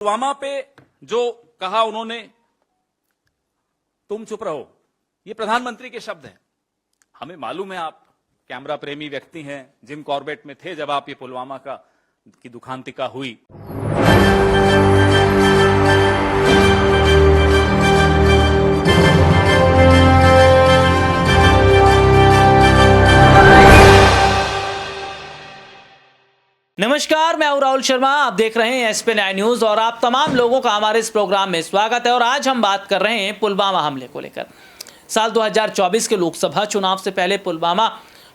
पुलवामा पे जो कहा उन्होंने, तुम चुप रहो, ये प्रधानमंत्री के शब्द हैं। हमें मालूम है आप कैमरा प्रेमी व्यक्ति हैं, जिम कॉर्बेट में थे जब आप ये पुलवामा की दुखांतिका हुई। नमस्कार, मैं हूं राहुल शर्मा। आप देख रहे हैं SP9 न्यूज और आप तमाम लोगों का हमारे इस प्रोग्राम में स्वागत है। और आज हम बात कर रहे हैं पुलवामा हमले को लेकर। साल 2024 के लोकसभा चुनाव से पहले पुलवामा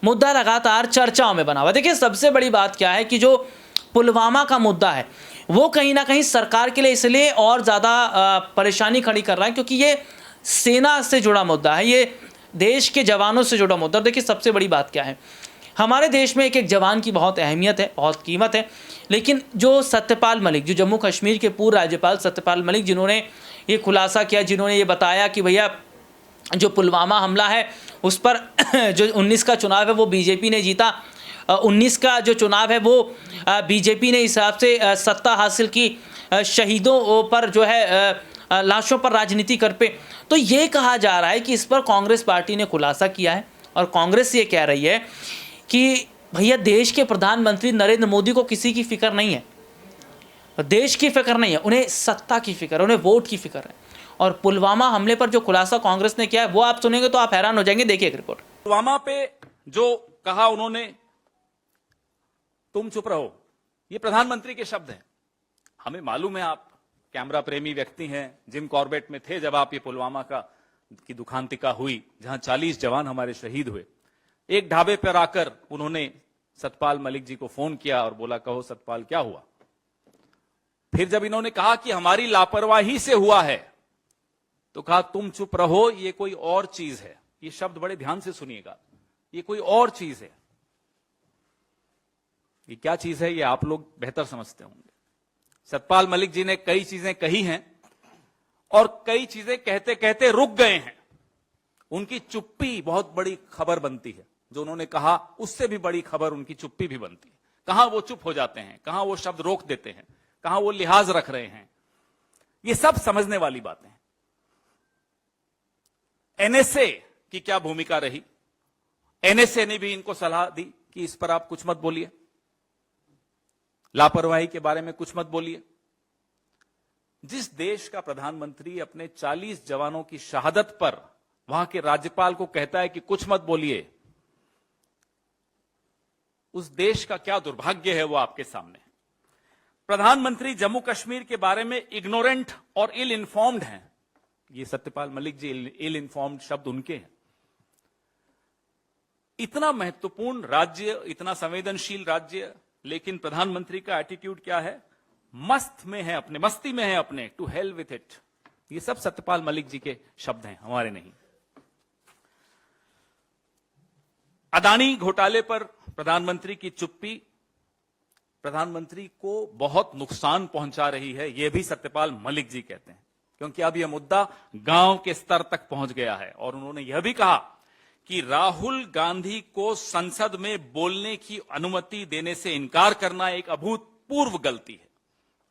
मुद्दा लगातार चर्चाओं में बना हुआ। देखिए, सबसे बड़ी बात क्या है कि जो पुलवामा का मुद्दा है वो कहीं ना कहीं सरकार के लिए इसलिए और ज़्यादा परेशानी खड़ी कर रहा है क्योंकि ये सेना से जुड़ा मुद्दा है, ये देश के जवानों से जुड़ा मुद्दा। देखिए, सबसे बड़ी बात क्या है, हमारे देश में एक एक जवान की बहुत अहमियत है, बहुत कीमत है। लेकिन जो सत्यपाल मलिक, जो जम्मू कश्मीर के पूर्व राज्यपाल सत्यपाल मलिक, जिन्होंने ये खुलासा किया, जिन्होंने ये बताया कि भैया जो पुलवामा हमला है उस पर जो 19 का चुनाव है वो बीजेपी ने जीता, 19 का जो चुनाव है वो बीजेपी ने हिसाब से सत्ता हासिल की, शहीदों पर जो है लाशों पर राजनीति कर पे। तो ये कहा जा रहा है कि इस पर कांग्रेस पार्टी ने खुलासा किया है और कांग्रेस ये कह रही है कि भैया देश के प्रधानमंत्री नरेंद्र मोदी को किसी की फिक्र नहीं है, देश की फिक्र नहीं है, उन्हें सत्ता की फिक्र है, उन्हें वोट की फिक्र है। और पुलवामा हमले पर जो खुलासा कांग्रेस ने किया है वो आप सुनेंगे तो आप हैरान हो जाएंगे। देखिए एक रिपोर्ट। पुलवामा पे जो कहा उन्होंने, तुम चुप रहो, ये प्रधानमंत्री के शब्द हैं। हमें मालूम है आप कैमरा प्रेमी व्यक्ति हैं, जिम कॉर्बेट में थे जब आप ये पुलवामा की दुखांतिका हुई, जहां 40 जवान हमारे शहीद हुए। एक ढाबे पर आकर उन्होंने सतपाल मलिक जी को फोन किया और बोला, कहो सतपाल क्या हुआ। फिर जब इन्होंने कहा कि हमारी लापरवाही से हुआ है तो कहा तुम चुप रहो, ये कोई और चीज है। ये शब्द बड़े ध्यान से सुनिएगा, ये कोई और चीज है। ये क्या चीज है ये आप लोग बेहतर समझते होंगे। सतपाल मलिक जी ने कई चीजें कही हैं और कई चीजें कहते कहते रुक गए हैं। उनकी चुप्पी बहुत बड़ी खबर बनती है। जो उन्होंने कहा उससे भी बड़ी खबर उनकी चुप्पी भी बनती है। कहां वो चुप हो जाते हैं, कहां वो शब्द रोक देते हैं, कहां वो लिहाज रख रहे हैं, ये सब समझने वाली बातें हैं। NSA की क्या भूमिका रही, NSA ने भी इनको सलाह दी कि इस पर आप कुछ मत बोलिए, लापरवाही के बारे में कुछ मत बोलिए। जिस देश का प्रधानमंत्री अपने 40 जवानों की शहादत पर वहां के राज्यपाल को कहता है कि कुछ मत बोलिए, उस देश का क्या दुर्भाग्य है वो आपके सामने। प्रधानमंत्री जम्मू कश्मीर के बारे में इग्नोरेंट और इल इन्फॉर्म्ड हैं। ये सत्यपाल मलिक जी इल इन्फॉर्म्ड शब्द उनके हैं। इतना महत्वपूर्ण राज्य, इतना संवेदनशील राज्य, लेकिन प्रधानमंत्री का एटीट्यूड क्या है, मस्त में है, अपने मस्ती में है अपने, टू हेल विथ इट। ये सब सत्यपाल मलिक जी के शब्द हैं, हमारे नहीं। अदानी घोटाले पर प्रधानमंत्री की चुप्पी प्रधानमंत्री को बहुत नुकसान पहुंचा रही है, यह भी सत्यपाल मलिक जी कहते हैं। क्योंकि अब यह मुद्दा गांव के स्तर तक पहुंच गया है और उन्होंने यह भी कहा कि राहुल गांधी को संसद में बोलने की अनुमति देने से इनकार करना एक अभूतपूर्व गलती है,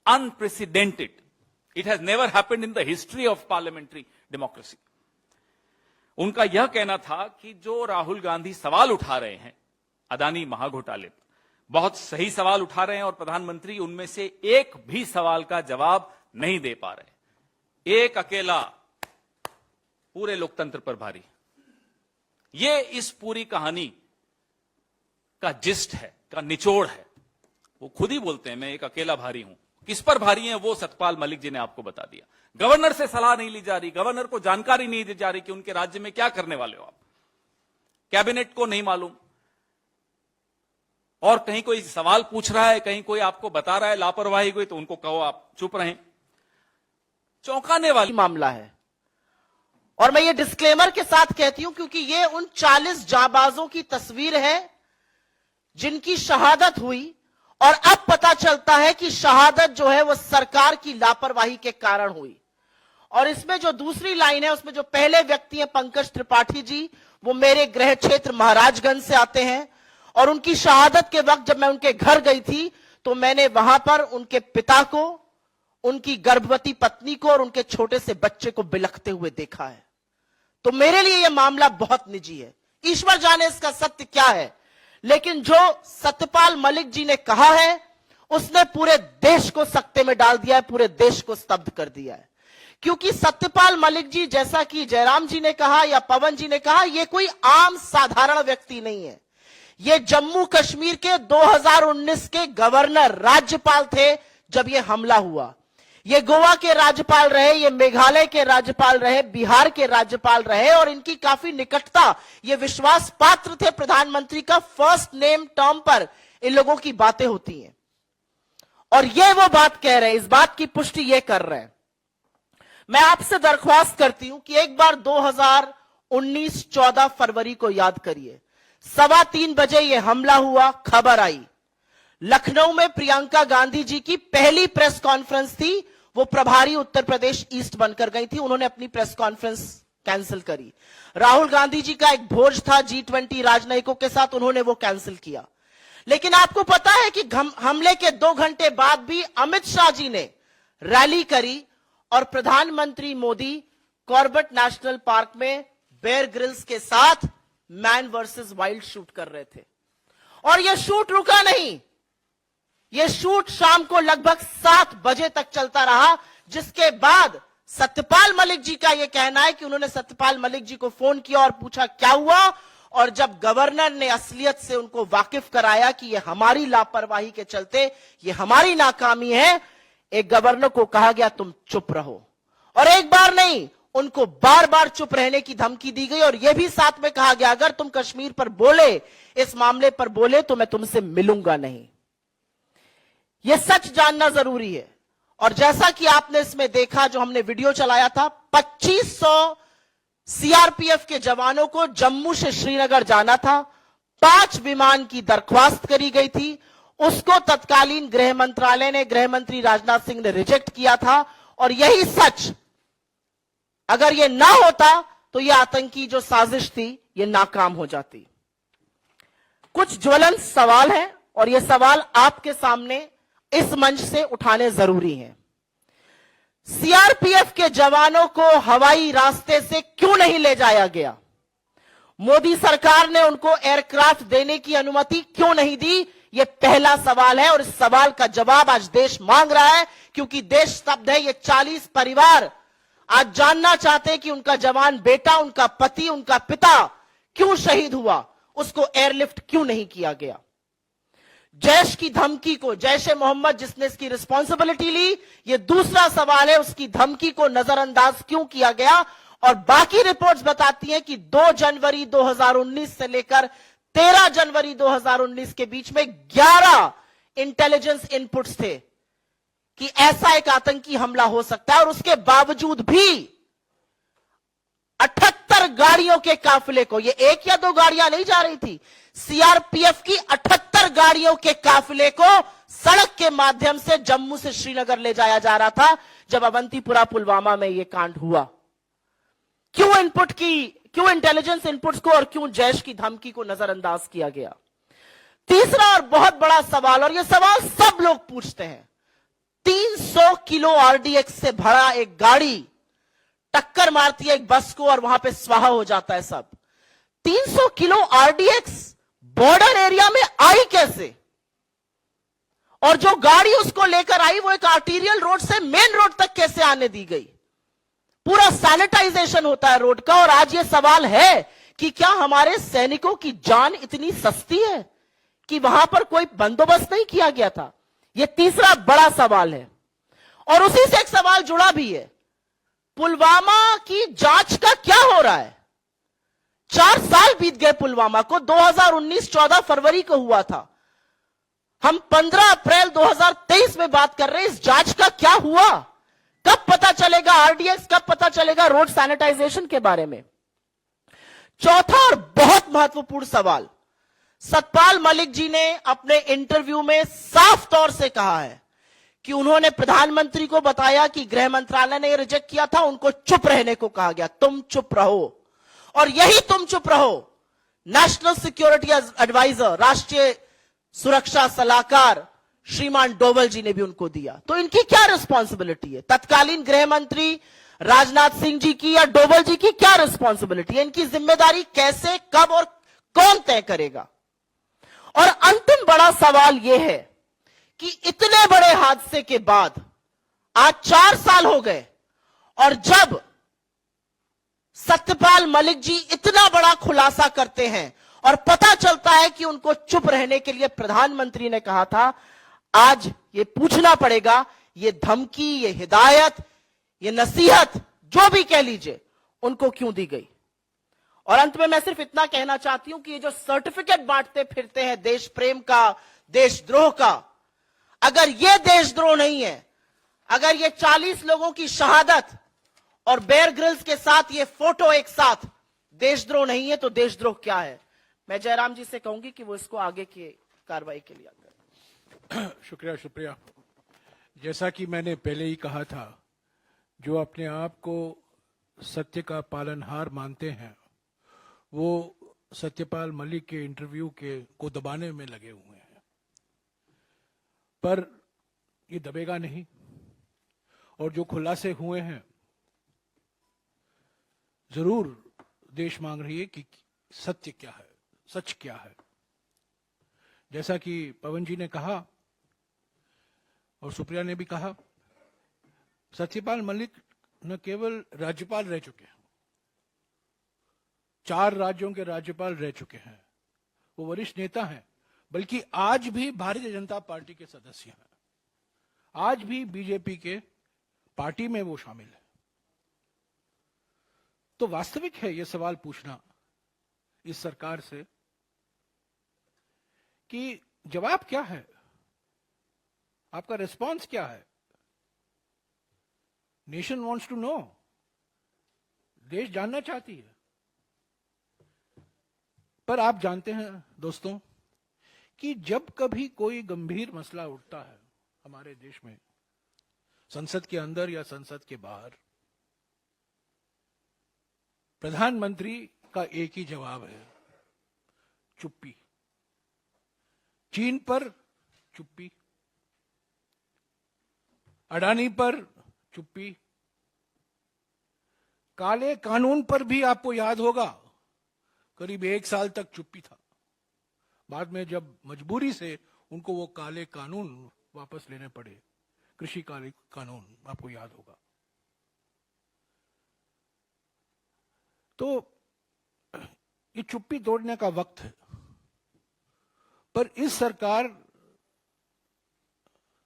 unprecedented. It has never happened in the history of parliamentary democracy. उनका यह कहना था कि जो राहुल गांधी सवाल उठा रहे हैं अदानी महाघोटाले पर, बहुत सही सवाल उठा रहे हैं और प्रधानमंत्री उनमें से एक भी सवाल का जवाब नहीं दे पा रहे। एक अकेला पूरे लोकतंत्र पर भारी। ये इस पूरी कहानी का जिस्ट है, का निचोड़ है। वो खुद ही बोलते हैं मैं एक अकेला भारी हूं। किस पर भारी हैं वो सतपाल मलिक जी ने आपको बता दिया। गवर्नर से सलाह नहीं ली जा रही, गवर्नर को जानकारी नहीं दी जा रही कि उनके राज्य में क्या करने वाले हो आप। कैबिनेट को नहीं मालूम, और कहीं कोई सवाल पूछ रहा है, कहीं कोई आपको बता रहा है लापरवाही हुई, तो उनको कहो आप चुप रहें। चौंकाने वाली मामला है। और मैं ये डिस्क्लेमर के साथ कहती हूं क्योंकि ये उन 40 जाबाजों की तस्वीर है जिनकी शहादत हुई और अब पता चलता है कि शहादत जो है वो सरकार की लापरवाही के कारण हुई। और इसमें जो दूसरी लाइन है उसमें जो पहले व्यक्ति हैं पंकज त्रिपाठी जी, वो मेरे गृह क्षेत्र महाराजगंज से आते हैं और उनकी शहादत के वक्त जब मैं उनके घर गई थी तो मैंने वहां पर उनके पिता को उनकी गर्भवती पत्नी को और उनके छोटे से बच्चे को बिलखते हुए देखा है। तो मेरे लिए यह मामला बहुत निजी है, ईश्वर जाने इसका सत्य क्या है, लेकिन जो सत्यपाल मलिक जी ने कहा है उसने पूरे देश को सकते में डाल दिया है, पूरे देश को स्तब्ध कर दिया है। क्योंकि सत्यपाल मलिक जी, जैसा कि जयराम जी ने कहा या पवन जी ने कहा, यह कोई आम साधारण व्यक्ति नहीं है। ये जम्मू कश्मीर के 2019 के गवर्नर, राज्यपाल थे जब यह हमला हुआ। ये गोवा के राज्यपाल रहे, ये मेघालय के राज्यपाल रहे, बिहार के राज्यपाल रहे, और इनकी काफी निकटता, ये विश्वास पात्र थे प्रधानमंत्री का। फर्स्ट नेम टर्म पर इन लोगों की बातें होती हैं और ये वो बात कह रहे हैं, इस बात की पुष्टि ये कर रहे हैं। मैं आपसे दरख्वास्त करती हूं कि एक बार 2019 14 फरवरी को याद करिए। 3:15 बजे यह हमला हुआ, खबर आई। लखनऊ में प्रियंका गांधी जी की पहली प्रेस कॉन्फ्रेंस थी, वो प्रभारी उत्तर प्रदेश ईस्ट बनकर गई थी, उन्होंने अपनी प्रेस कॉन्फ्रेंस कैंसिल करी। राहुल गांधी जी का एक भोज था G20 राजनयिकों के साथ, उन्होंने वो कैंसिल किया। लेकिन आपको पता है कि हमले के 2 घंटे बाद भी अमित शाह जी ने रैली करी और प्रधानमंत्री मोदी कॉर्बेट नेशनल पार्क में बेयर ग्रिल्स के साथ मैन वर्सेस वाइल्ड शूट कर रहे थे। और यह शूट रुका नहीं, यह शूट शाम को लगभग 7 बजे तक चलता रहा, जिसके बाद सत्यपाल मलिक जी का यह कहना है कि उन्होंने सत्यपाल मलिक जी को फोन किया और पूछा क्या हुआ, और जब गवर्नर ने असलियत से उनको वाकिफ कराया कि यह हमारी लापरवाही के चलते, यह हमारी नाकामी है, एक गवर्नर को कहा गया तुम चुप रहो। और एक बार नहीं, उनको बार बार चुप रहने की धमकी दी गई और यह भी साथ में कहा गया अगर तुम कश्मीर पर बोले, इस मामले पर बोले, तो मैं तुमसे मिलूंगा नहीं। यह सच जानना जरूरी है। और जैसा कि आपने इसमें देखा, जो हमने वीडियो चलाया था, 2500 सीआरपीएफ के जवानों को जम्मू से श्रीनगर जाना था, 5 विमान की दरख्वास्त करी गई थी, उसको तत्कालीन गृह मंत्रालय ने, गृह मंत्री राजनाथ सिंह ने रिजेक्ट किया था। और यही सच अगर यह ना होता तो यह आतंकी जो साजिश थी यह नाकाम हो जाती। कुछ ज्वलंत सवाल हैं और यह सवाल आपके सामने इस मंच से उठाने जरूरी हैं। सीआरपीएफ के जवानों को हवाई रास्ते से क्यों नहीं ले जाया गया? मोदी सरकार ने उनको एयरक्राफ्ट देने की अनुमति क्यों नहीं दी? यह पहला सवाल है और इस सवाल का जवाब आज देश मांग रहा है, क्योंकि देश स्तब्ध है। ये 40 परिवार आज जानना चाहते हैं कि उनका जवान बेटा, उनका पति, उनका पिता क्यों शहीद हुआ, उसको एयरलिफ्ट क्यों नहीं किया गया। जैश की धमकी को, जैश ए मोहम्मद जिसने इसकी रिस्पॉन्सिबिलिटी ली, यह दूसरा सवाल है, उसकी धमकी को नजरअंदाज क्यों किया गया। और बाकी रिपोर्ट्स बताती हैं कि 2 जनवरी 2019 से लेकर 13 जनवरी 2019 के बीच में 11 इंटेलिजेंस इनपुट्स थे कि ऐसा एक आतंकी हमला हो सकता है, और उसके बावजूद भी 78 गाड़ियों के काफिले को, ये 1 या 2 गाड़ियां नहीं जा रही थी, सीआरपीएफ की 78 गाड़ियों के काफिले को सड़क के माध्यम से जम्मू से श्रीनगर ले जाया जा रहा था जब अवंतीपुरा पुलवामा में यह कांड हुआ। क्यों इंटेलिजेंस इनपुट्स को और क्यों जैश की धमकी को नजरअंदाज किया गया? तीसरा और बहुत बड़ा सवाल, और यह सवाल सब लोग पूछते हैं, 300 किलो आरडीएक्स से भरा एक गाड़ी टक्कर मारती है एक बस को और वहां पे स्वाहा हो जाता है सब। 300 किलो आरडीएक्स बॉर्डर एरिया में आई कैसे? और जो गाड़ी उसको लेकर आई वो एक आर्टीरियल रोड से मेन रोड तक कैसे आने दी गई? पूरा सैनिटाइजेशन होता है रोड का। और आज ये सवाल है कि क्या हमारे सैनिकों की जान इतनी सस्ती है कि वहां पर कोई बंदोबस्त नहीं किया गया था? यह तीसरा बड़ा सवाल है। और उसी से एक सवाल जुड़ा भी है, पुलवामा की जांच का क्या हो रहा है? 4 साल बीत गए पुलवामा को, 2019 14 फरवरी को हुआ था, हम 15 अप्रैल 2023 में बात कर रहे हैं। इस जांच का क्या हुआ? कब पता चलेगा आरडीएक्स, कब पता चलेगा रोड सैनिटाइजेशन के बारे में? चौथा और बहुत महत्वपूर्ण सवाल, सतपाल मलिक जी ने अपने इंटरव्यू में साफ तौर से कहा है कि उन्होंने प्रधानमंत्री को बताया कि गृह मंत्रालय ने रिजेक्ट किया था, उनको चुप रहने को कहा गया, तुम चुप रहो। और यही तुम चुप रहो नेशनल सिक्योरिटी एडवाइजर, राष्ट्रीय सुरक्षा सलाहकार श्रीमान डोवल जी ने भी उनको दिया। तो इनकी क्या रिस्पॉन्सिबिलिटी है? तत्कालीन गृह मंत्री राजनाथ सिंह जी की या डोवल जी की क्या रिस्पॉन्सिबिलिटी है? इनकी जिम्मेदारी कैसे, कब और कौन तय करेगा? और अंतिम बड़ा सवाल यह है कि इतने बड़े हादसे के बाद आज 4 साल हो गए और जब सत्यपाल मलिक जी इतना बड़ा खुलासा करते हैं और पता चलता है कि उनको चुप रहने के लिए प्रधानमंत्री ने कहा था, आज ये पूछना पड़ेगा, ये धमकी, ये हिदायत, ये नसीहत, जो भी कह लीजिए, उनको क्यों दी गई? और अंत में मैं सिर्फ इतना कहना चाहती हूं कि ये जो सर्टिफिकेट बांटते फिरते हैं देश प्रेम का, देशद्रोह का, अगर ये देशद्रोह नहीं है, अगर ये 40 लोगों की शहादत और बेयर ग्रिल्स के साथ ये फोटो एक साथ देशद्रोह नहीं है, तो देशद्रोह क्या है? मैं जयराम जी से कहूंगी कि वो इसको आगे की कार्रवाई के लिए करें। शुक्रिया। जैसा कि मैंने पहले ही कहा था, जो अपने आप को सत्य का पालनहार मानते हैं, वो सत्यपाल मलिक के इंटरव्यू को दबाने में लगे हुए हैं, पर ये दबेगा नहीं। और जो खुलासे हुए हैं, जरूर देश मांग रही है कि सत्य क्या है, सच क्या है। जैसा कि पवन जी ने कहा और सुप्रिया ने भी कहा, सत्यपाल मलिक न केवल राज्यपाल रह चुके हैं, 4 राज्यों के राज्यपाल रह चुके हैं, वो वरिष्ठ नेता हैं, बल्कि आज भी भारतीय जनता पार्टी के सदस्य हैं, आज भी बीजेपी के पार्टी में वो शामिल है। तो वास्तविक है ये सवाल पूछना इस सरकार से कि जवाब क्या है, आपका रिस्पांस क्या है? नेशन वांट्स टू नो, देश जानना चाहती है। पर आप जानते हैं दोस्तों कि जब कभी कोई गंभीर मसला उठता है हमारे देश में, संसद के अंदर या संसद के बाहर, प्रधानमंत्री का एक ही जवाब है, चुप्पी। चीन पर चुप्पी, अडानी पर चुप्पी, काले कानून पर भी आपको याद होगा करीब 1 साल तक चुप्पी था। बाद में जब मजबूरी से उनको वो काले कानून वापस लेने पड़े, कृषि काले कानून, आपको याद होगा। तो ये चुप्पी तोड़ने का वक्त है। पर इस सरकार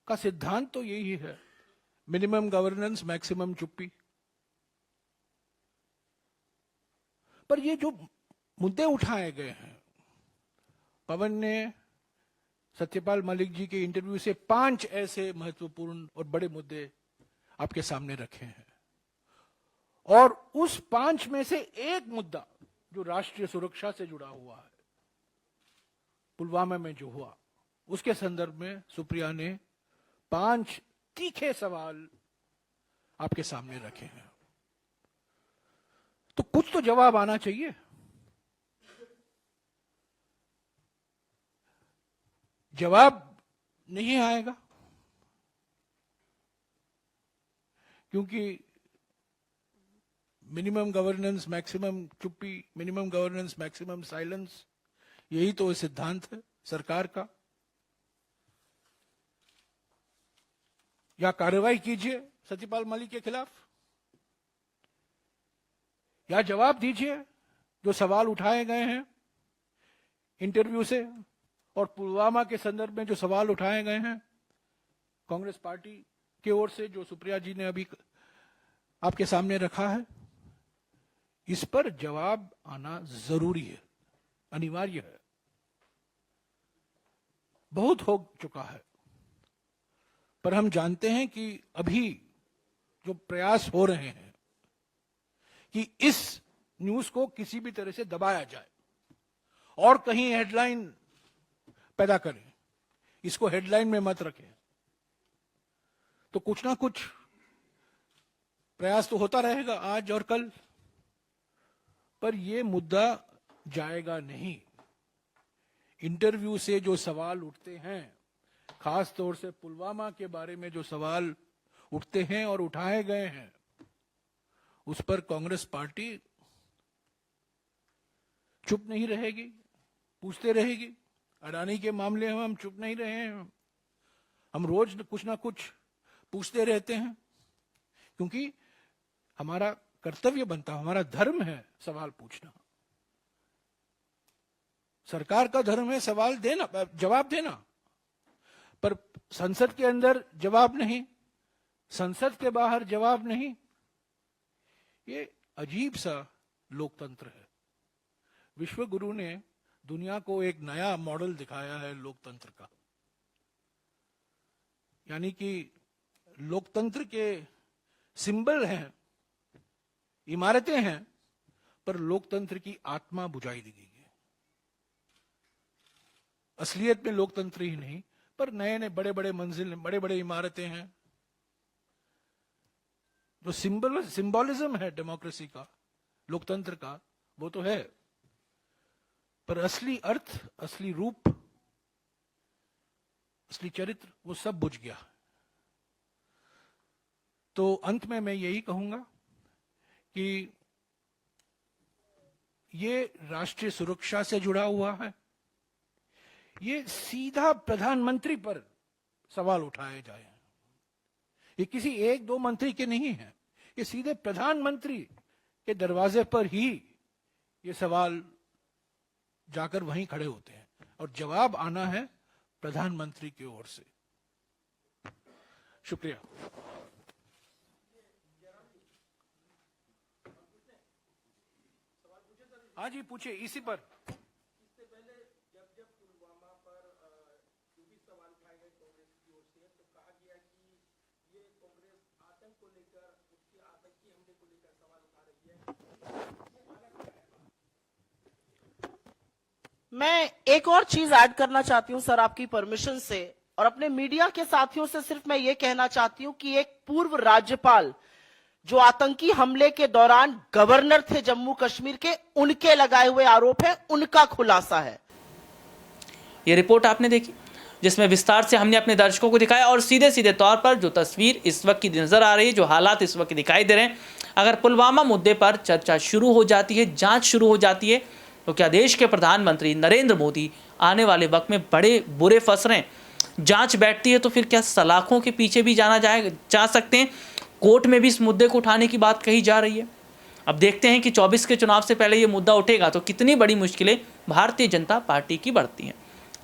का सिद्धांत तो यही है, मिनिमम गवर्नेंस, मैक्सिमम चुप्पी। पर ये जो मुद्दे उठाए गए हैं, पवन ने सत्यपाल मलिक जी के इंटरव्यू से 5 ऐसे महत्वपूर्ण और बड़े मुद्दे आपके सामने रखे हैं, और उस 5 में से एक मुद्दा जो राष्ट्रीय सुरक्षा से जुड़ा हुआ है, पुलवामा में जो हुआ, उसके संदर्भ में सुप्रिया ने 5 तीखे सवाल आपके सामने रखे हैं। तो कुछ तो जवाब आना चाहिए। जवाब नहीं आएगा क्योंकि मिनिमम गवर्नेंस, मैक्सिमम चुप्पी, मिनिमम गवर्नेंस, मैक्सिमम साइलेंस, यही तो सिद्धांत है सरकार का। या कार्रवाई कीजिए सत्यपाल मलिक के खिलाफ, या जवाब दीजिए जो सवाल उठाए गए हैं इंटरव्यू से और पुलवामा के संदर्भ में जो सवाल उठाए गए हैं कांग्रेस पार्टी की ओर से, जो सुप्रिया जी ने अभी आपके सामने रखा है। इस पर जवाब आना जरूरी है, अनिवार्य है। बहुत हो चुका है, पर हम जानते हैं कि अभी जो प्रयास हो रहे हैं कि इस न्यूज को किसी भी तरह से दबाया जाए और कहीं हेडलाइन पैदा करें, इसको हेडलाइन में मत रखें, तो कुछ ना कुछ प्रयास तो होता रहेगा आज और कल, पर यह मुद्दा जाएगा नहीं। इंटरव्यू से जो सवाल उठते हैं, खास तौर से पुलवामा के बारे में जो सवाल उठते हैं और उठाए गए हैं, उस पर कांग्रेस पार्टी चुप नहीं रहेगी, पूछते रहेगी। अडानी के मामले में हम चुप नहीं रहे हैं, हम रोज कुछ ना कुछ पूछते रहते हैं, क्योंकि हमारा कर्तव्य बनता है, हमारा धर्म है सवाल पूछना। सरकार का धर्म है सवाल देना, जवाब देना, पर संसद के अंदर जवाब नहीं, संसद के बाहर जवाब नहीं। ये अजीब सा लोकतंत्र है। विश्व गुरु ने दुनिया को एक नया मॉडल दिखाया है लोकतंत्र का, यानी कि लोकतंत्र के सिंबल हैं, इमारतें हैं, पर लोकतंत्र की आत्मा बुझाई दी गई है। असलियत में लोकतंत्र ही नहीं, पर नए नए बड़े बड़े मंजिल, बड़े बड़े इमारतें हैं। जो सिंबोलिज्म है डेमोक्रेसी का, लोकतंत्र का, वो तो है, पर असली अर्थ, असली रूप, असली चरित्र, वो सब बुझ गया। तो अंत में मैं यही कहूंगा कि ये राष्ट्रीय सुरक्षा से जुड़ा हुआ है। ये सीधा प्रधानमंत्री पर सवाल उठाए जाए, ये किसी एक दो मंत्री के नहीं है, ये सीधे प्रधानमंत्री के दरवाजे पर ही ये सवाल जाकर वहीं खड़े होते हैं, और जवाब आना है प्रधानमंत्री की ओर से। शुक्रिया। हाँ जी, पूछिए इसी पर। इससे पहले जब पुलवामा पर जो भी सवाल उठाए गए कांग्रेस की ओर से, तो कहा गया कि ये कांग्रेस आतंक को लेकर, उसके आतंकी हमले को लेकर सवाल उठा रही है। मैं एक और चीज ऐड करना चाहती हूं सर, आपकी परमिशन से, और अपने मीडिया के साथियों से सिर्फ मैं ये कहना चाहती हूं कि एक पूर्व राज्यपाल जो आतंकी हमले के दौरान गवर्नर थे जम्मू कश्मीर के, उनके लगाए हुए आरोप है, उनका खुलासा है। ये रिपोर्ट आपने देखी, जिसमें विस्तार से हमने अपने दर्शकों को दिखाया, और सीधे सीधे तौर पर जो तस्वीर इस वक्त की नजर आ रही है, जो हालात इस वक्त दिखाई दे रहे हैं, अगर पुलवामा मुद्दे पर चर्चा शुरू हो जाती है, जांच शुरू हो जाती है, तो क्या देश के प्रधानमंत्री नरेंद्र मोदी आने वाले वक्त में बड़े बुरे फंस रहे हैं। जांच बैठती है तो फिर क्या सलाखों के पीछे भी जा सकते हैं। कोर्ट में भी इस मुद्दे को उठाने की बात कही जा रही है। अब देखते हैं कि 24 के चुनाव से पहले ये मुद्दा उठेगा तो कितनी बड़ी मुश्किलें भारतीय जनता पार्टी की बढ़ती हैं।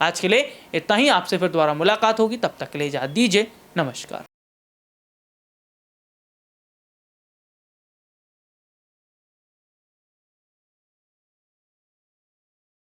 आज के लिए इतना ही, आपसे फिर दोबारा मुलाकात होगी, तब तक के लिए इजाजत दीजिए, नमस्कार।